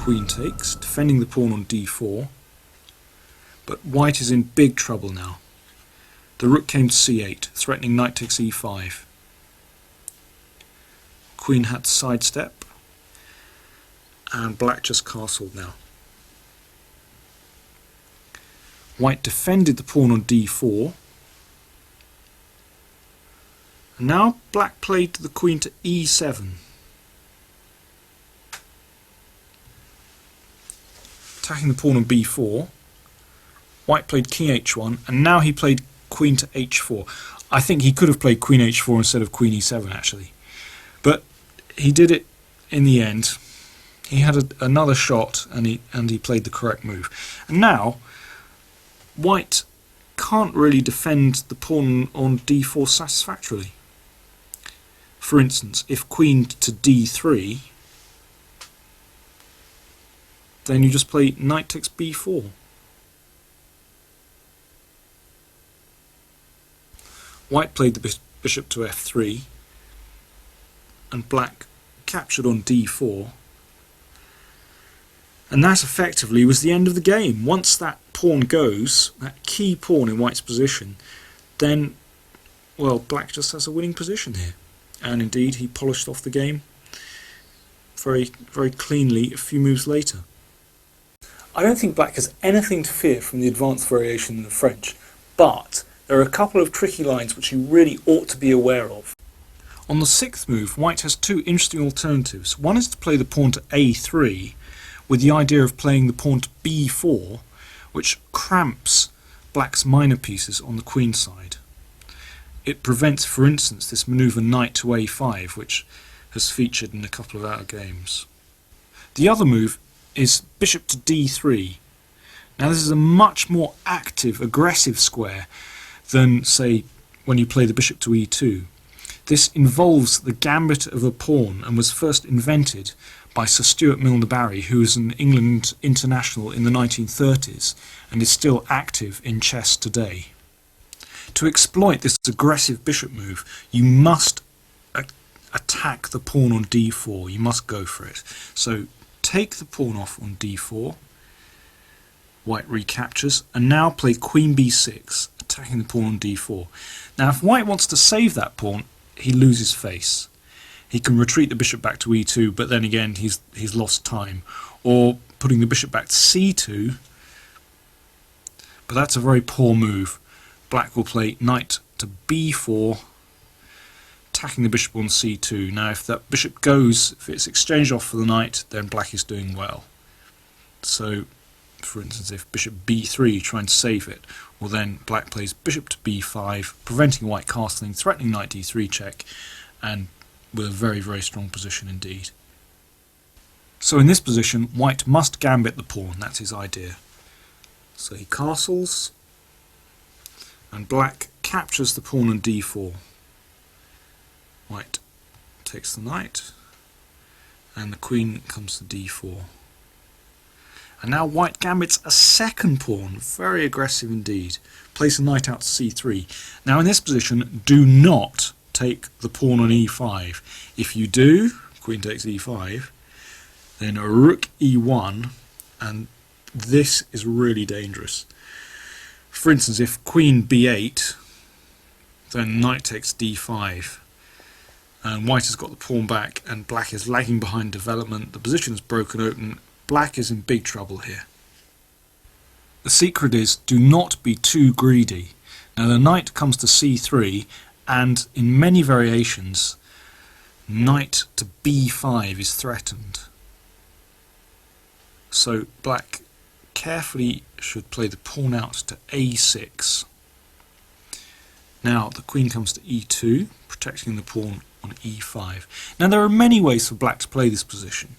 queen takes, defending the pawn on d4, but white is in big trouble now. The rook came to c8, threatening knight takes e5. Queen had to sidestep, and black just castled now. White defended the pawn on d4, and now black played the queen to e7. Attacking the pawn on b4, white played king h1, and now he played queen to h4. I think he could have played queen h4 instead of queen e7 actually, but he did it in the end. He had another shot, and he played the correct move. And now white can't really defend the pawn on d4 satisfactorily. For instance, if queen to d3, then you just play knight takes b4. White played the bishop to f3, and black captured on d4, and that effectively was the end of the game. Once that pawn goes, that key pawn in white's position, then, well, black just has a winning position here. And indeed, he polished off the game very, very cleanly a few moves later. I don't think black has anything to fear from the advanced variation in the French, but there are a couple of tricky lines which you really ought to be aware of. On the sixth move, white has two interesting alternatives. One is to play the pawn to a3, with the idea of playing the pawn to b4, which cramps black's minor pieces on the queen side. It prevents, for instance, this manoeuvre knight to a5, which has featured in a couple of our games. The other move is bishop to d3. Now this is a much more active, aggressive square than, say, when you play the bishop to e2. This involves the gambit of a pawn and was first invented by Sir Stuart Milner-Barry, who was an England international in the 1930s and is still active in chess today. To exploit this aggressive bishop move, you must attack the pawn on d4. You must go for it. So take the pawn off on d4, white recaptures, and now play queen b6, attacking the pawn on d4. Now if white wants to save that pawn, he loses face. He can retreat the bishop back to e2, but then again he's lost time. Or putting the bishop back to c2, but that's a very poor move. Black will play knight to b4, attacking the bishop on c2. Now if that bishop goes, if it's exchanged off for the knight, then black is doing well. So for instance, if bishop b3, try and save it, well then black plays bishop to b5, preventing white castling, threatening knight d3 check, and with a very, very strong position indeed. So in this position, white must gambit the pawn. That's his idea. So he castles, and black captures the pawn on d4. White takes the knight, and the queen comes to d4. And now white gambits a second pawn, very aggressive indeed. Place a knight out to c3. Now in this position, do not take the pawn on e5. If you do, queen takes e5, then a rook e1, and this is really dangerous. For instance, if queen b8, then knight takes d5, and white has got the pawn back, and black is lagging behind development. The position is broken open. Black is in big trouble here. The secret is, do not be too greedy. Now the knight comes to c3, and in many variations, knight to b5 is threatened. So black carefully should play the pawn out to a6. Now the queen comes to e2, protecting the pawn on e5. Now there are many ways for black to play this position,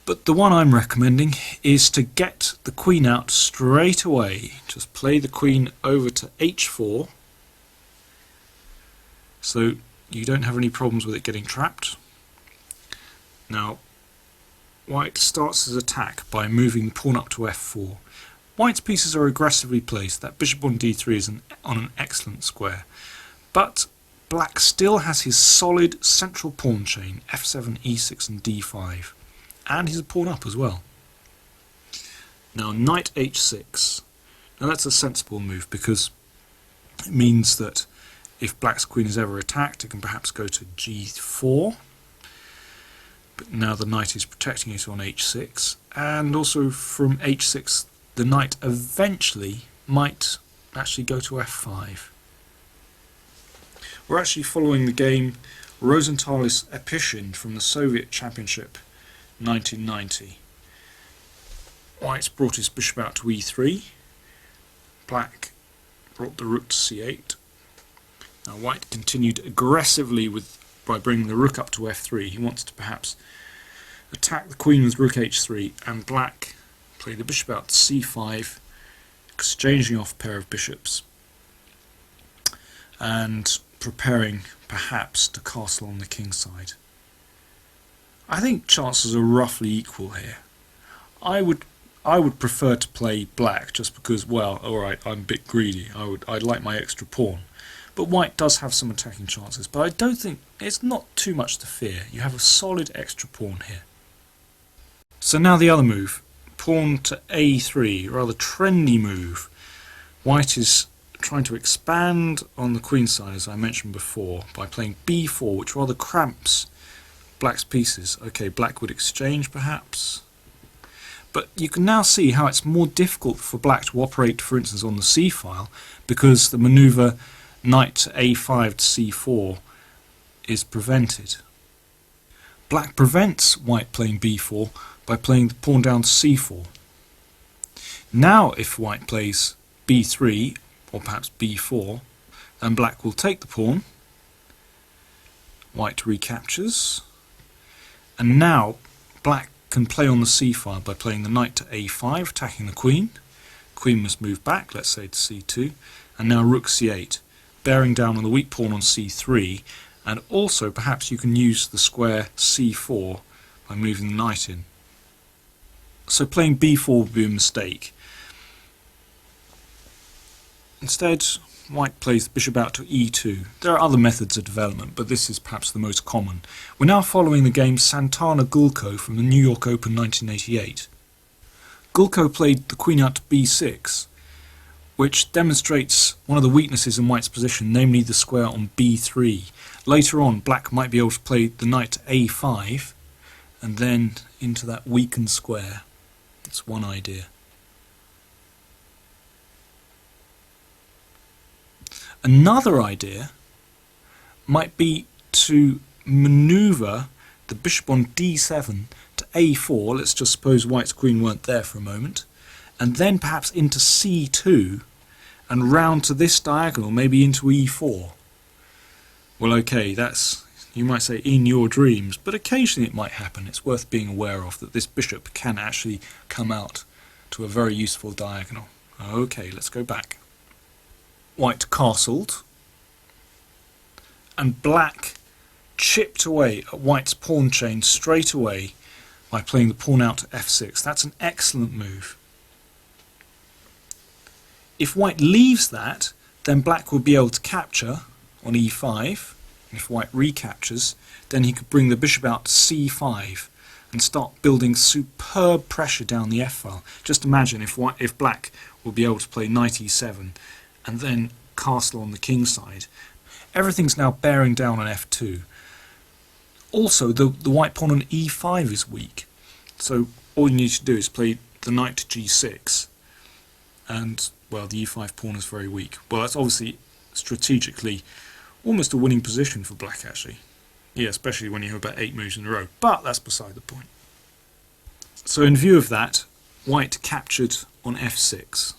but the one I'm recommending is to get the queen out straight away. Just play the queen over to h4, so you don't have any problems with it getting trapped. Now white starts his attack by moving the pawn up to f4. White's pieces are aggressively placed. That bishop on d3 is on an excellent square, but black still has his solid central pawn chain, f7, e6 and d5, and he's a pawn up as well. Now knight h6. Now that's a sensible move because it means that if black's queen is ever attacked, it can perhaps go to g4. But now the knight is protecting it on h6, and also from h6 the knight eventually might actually go to f5. We're actually following the game Rosenthalis Epichin from the Soviet Championship 1990. White's brought his bishop out to e3. Black brought the rook to c8. Now white continued aggressively by bringing the rook up to f3. He wants to perhaps attack the queen with rook h3, and black played the bishop out to c5, exchanging off a pair of bishops and preparing perhaps to castle on the king's side. I think chances are roughly equal here. I would prefer to play black just because, well, alright, I'm a bit greedy. I'd like my extra pawn. But white does have some attacking chances, but I don't think it's not too much to fear. You have a solid extra pawn here. So now the other move, pawn to a3, rather trendy move. White is trying to expand on the queen side, as I mentioned before, by playing b4, which rather cramps black's pieces. Okay, black would exchange perhaps. But you can now see how it's more difficult for black to operate, for instance, on the c-file, because the manoeuvre knight to a5 to c4 is prevented. Black prevents white playing b4 by playing the pawn down to c4. Now if white plays b3 or perhaps b4, then black will take the pawn, white recaptures, and now black can play on the c-file by playing the knight to a5, attacking the queen. Queen must move back, let's say to c2, and now rook c8, bearing down on the weak pawn on c3, and also perhaps you can use the square c4 by moving the knight in. So playing b4 would be a mistake. Instead, white plays the bishop out to e2. There are other methods of development, but this is perhaps the most common. We're now following the game Santana Gulko from the New York Open 1988. Gulko played the queen out to b6, which demonstrates one of the weaknesses in white's position, namely the square on b3. Later on, black might be able to play the knight to a5, and then into that weakened square. That's one idea. Another idea might be to manoeuvre the bishop on d7 to a4, let's just suppose white's queen weren't there for a moment, and then perhaps into c2 and round to this diagonal, maybe into e4. Well, okay, that's, you might say, in your dreams, but occasionally it might happen. It's worth being aware of that this bishop can actually come out to a very useful diagonal. Okay, let's go back. White castled, and black chipped away at white's pawn chain straight away by playing the pawn out to f6. That's an excellent move. If white leaves that, then black will be able to capture on e5. If white recaptures, then he could bring the bishop out to c5 and start building superb pressure down the f-file. Just imagine if black will be able to play knight e7 and then castle on the king side. Everything's now bearing down on f2. Also, the white pawn on e5 is weak, so all you need to do is play the knight to g6, and, well, the e5 pawn is very weak. Well, that's obviously strategically almost a winning position for black, actually. Yeah, especially when you have about 8 moves in a row, but that's beside the point. So in view of that, white captured on f6.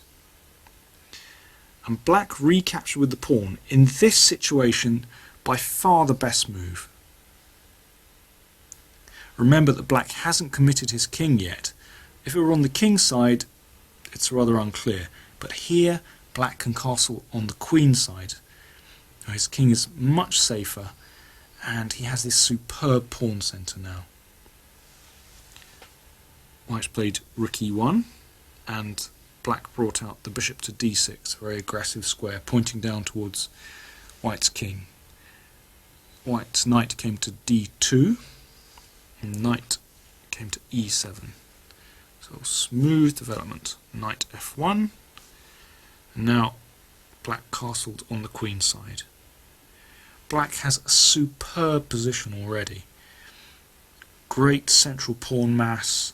And black recaptured with the pawn. In this situation, by far the best move. Remember that black hasn't committed his king yet. If it were on the king's side, it's rather unclear. But here, black can castle on the queen side. Now, his king is much safer, and he has this superb pawn centre now. White's played rook e1, and black brought out the bishop to d6, a very aggressive square, pointing down towards white's king. White's knight came to d2, and knight came to e7. So smooth development. Knight f1. And now black castled on the queen side. Black has a superb position already. Great central pawn mass,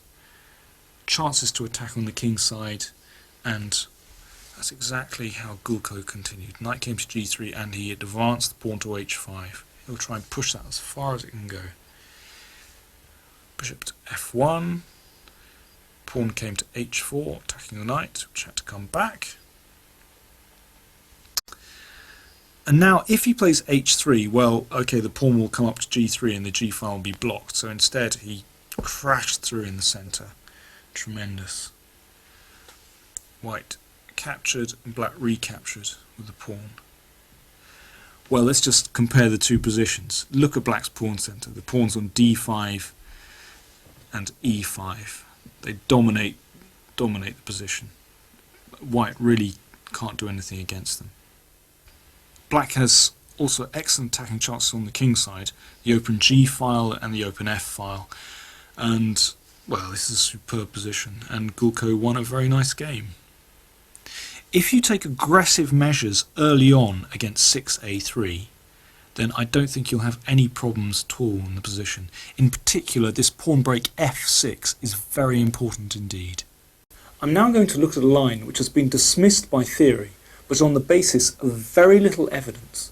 chances to attack on the king side, and that's exactly how Gulko continued. Knight came to g3 and he advanced the pawn to h5. He'll try and push that as far as it can go. Bishop to f1. Pawn came to h4, attacking the knight, which had to come back. And now if he plays h3, well, okay, the pawn will come up to g3 and the g file will be blocked. So instead he crashed through in the centre. Tremendous. White captured and black recaptured with the pawn. Well, let's just compare the two positions. Look at black's pawn centre. The pawn's on d5 and e5. They dominate the position. White really can't do anything against them. Black has also excellent attacking chances on the king side, the open g file and the open f file. And, well, this is a superb position, and Gulko won a very nice game. If you take aggressive measures early on against 6a3, then I don't think you'll have any problems at all in the position. In particular, this pawn break f6 is very important indeed. I'm now going to look at a line which has been dismissed by theory, but on the basis of very little evidence.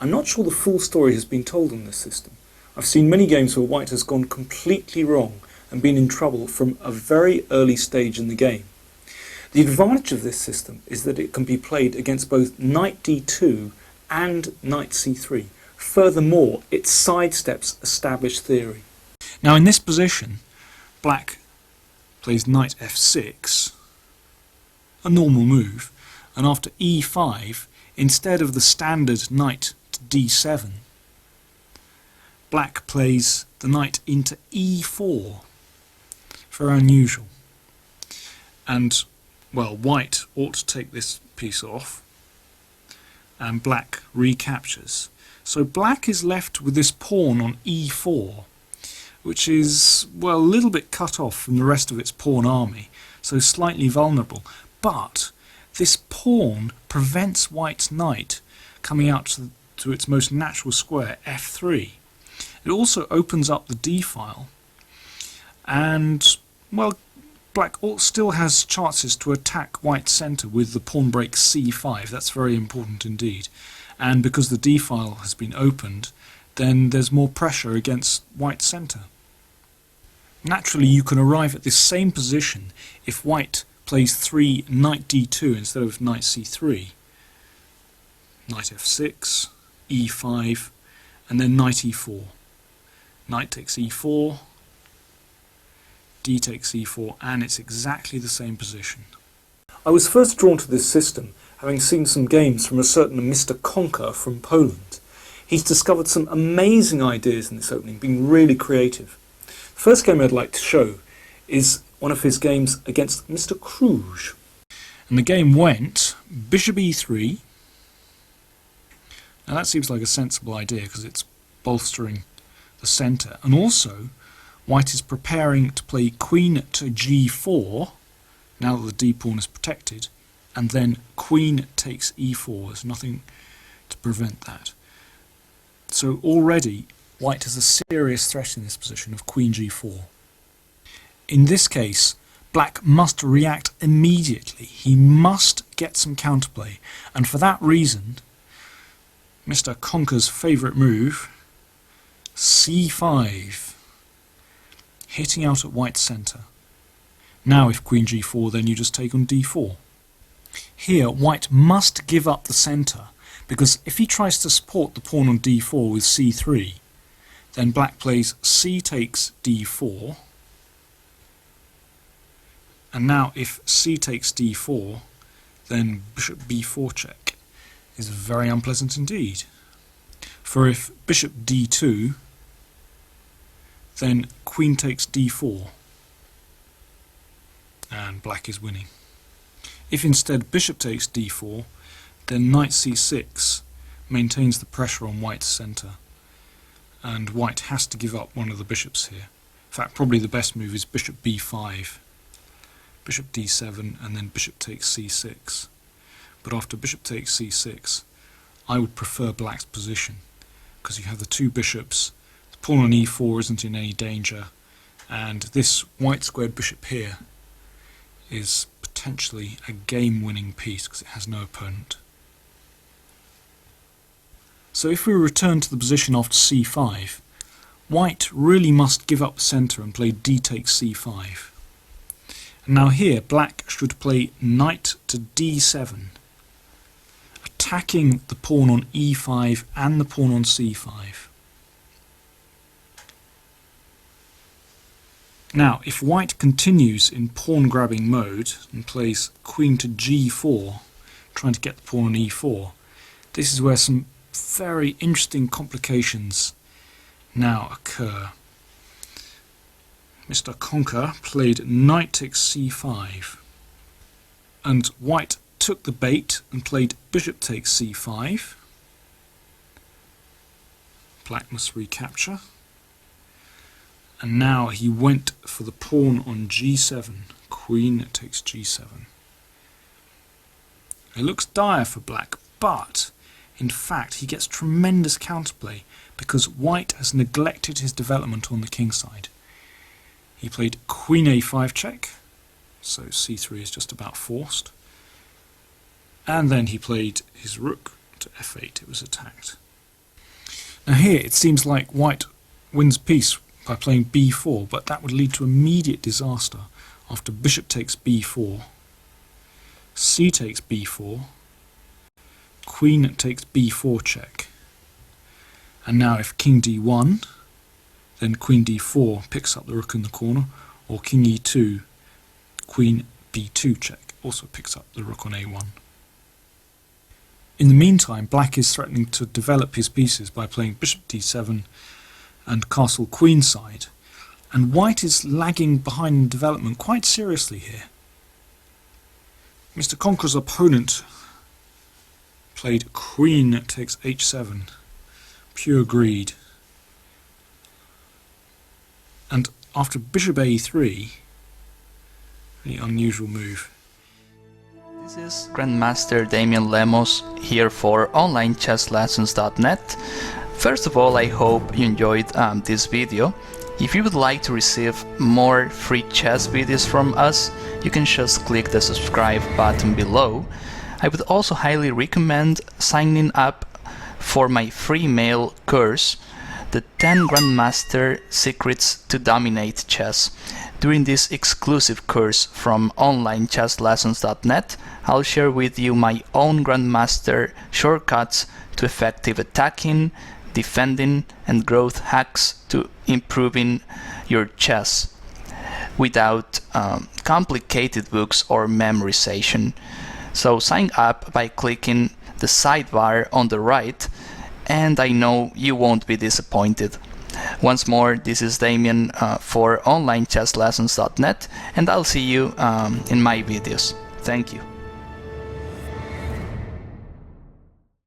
I'm not sure the full story has been told on this system. I've seen many games where white has gone completely wrong and been in trouble from a very early stage in the game. The advantage of this system is that it can be played against both knight d2 and knight c3. Furthermore, it sidesteps established theory. Now in this position, black plays knight f6, a normal move, and after e5, instead of the standard knight to d7, black plays the knight into e4. Very unusual. And, well, white ought to take this piece off, and black recaptures. So black is left with this pawn on e4, which is, well, a little bit cut off from the rest of its pawn army, so slightly vulnerable. But this pawn prevents white's knight coming out to its most natural square, f3. It also opens up the d file, and, well, black still has chances to attack white's centre with the pawn break c5. That's very important indeed. And because the d file has been opened, then there's more pressure against white's centre. Naturally, you can arrive at this same position if white plays knight d2 instead of knight c3. Knight f6, e5, and then knight e4. Knight takes e4, d takes e4, and it's exactly the same position. I was first drawn to this system having seen some games from a certain Mr. Conker from Poland. He's discovered some amazing ideas in this opening, being really creative. The first game I'd like to show is one of his games against Mr. Kruj. And the game went bishop e3. Now that seems like a sensible idea because it's bolstering the centre, and also white is preparing to play queen to g4 now that the d pawn is protected, and then queen takes e4. There's nothing to prevent that. So already white has a serious threat in this position of queen g4. In this case, black must react immediately. He must get some counterplay, and for that reason, Mr. Conker's favourite move, c5, hitting out at white's centre. Now if queen g4, then you just take on d4. Here, white must give up the centre, because if he tries to support the pawn on d4 with c3, then black plays c takes d4, and now if c takes d4, then bishop b4 check is very unpleasant indeed. For if bishop d2, then queen takes d4, and black is winning. If instead bishop takes d4, then knight c6 maintains the pressure on white's centre, and white has to give up one of the bishops here. In fact, probably the best move is bishop b5, bishop d7, and then bishop takes c6. But after bishop takes c6, I would prefer black's position, because you have the two bishops, the pawn on e4 isn't in any danger, and this white squared bishop here is potentially a game-winning piece because it has no opponent. So if we return to the position after c5, white really must give up the centre and play d takes c5. And now here black should play knight to d7, attacking the pawn on e5 and the pawn on c5. Now, if white continues in pawn grabbing mode and plays queen to g4, trying to get the pawn on e4, this is where some very interesting complications now occur. Mr. Conker played knight takes c5, and white took the bait and played bishop takes c5. Black must recapture. And now he went for the pawn on g7, queen takes g7. It looks dire for black, but in fact he gets tremendous counterplay because white has neglected his development on the king side. He played queen a5 check, so c3 is just about forced. And then he played his rook to f8, it was attacked. Now here it seems like white wins peace by playing b4, but that would lead to immediate disaster after bishop takes b4, c takes b4, queen takes b4 check, and now if king d1, then queen d4 picks up the rook in the corner, or king e2, queen b2 check also picks up the rook on a1. In the meantime, black is threatening to develop his pieces by playing bishop d7 and castle queenside, and white is lagging behind in development quite seriously here. Mr. Conker's opponent played queen takes h7, pure greed, and after bishop a3, the unusual move. This is Grandmaster Damian Lemos here for onlinechesslessons.net. First of all, I hope you enjoyed this video. If you would like to receive more free chess videos from us, you can just click the subscribe button below. I would also highly recommend signing up for my free mail course, the 10 Grandmaster Secrets to Dominate Chess. During this exclusive course from onlinechesslessons.net, I'll share with you my own Grandmaster shortcuts to effective attacking, defending and growth hacks to improving your chess without complicated books or memorization. So sign up by clicking the sidebar on the right, and I know you won't be disappointed. Once more, this is Damian for onlinechesslessons.net, and I'll see you in my videos. Thank you.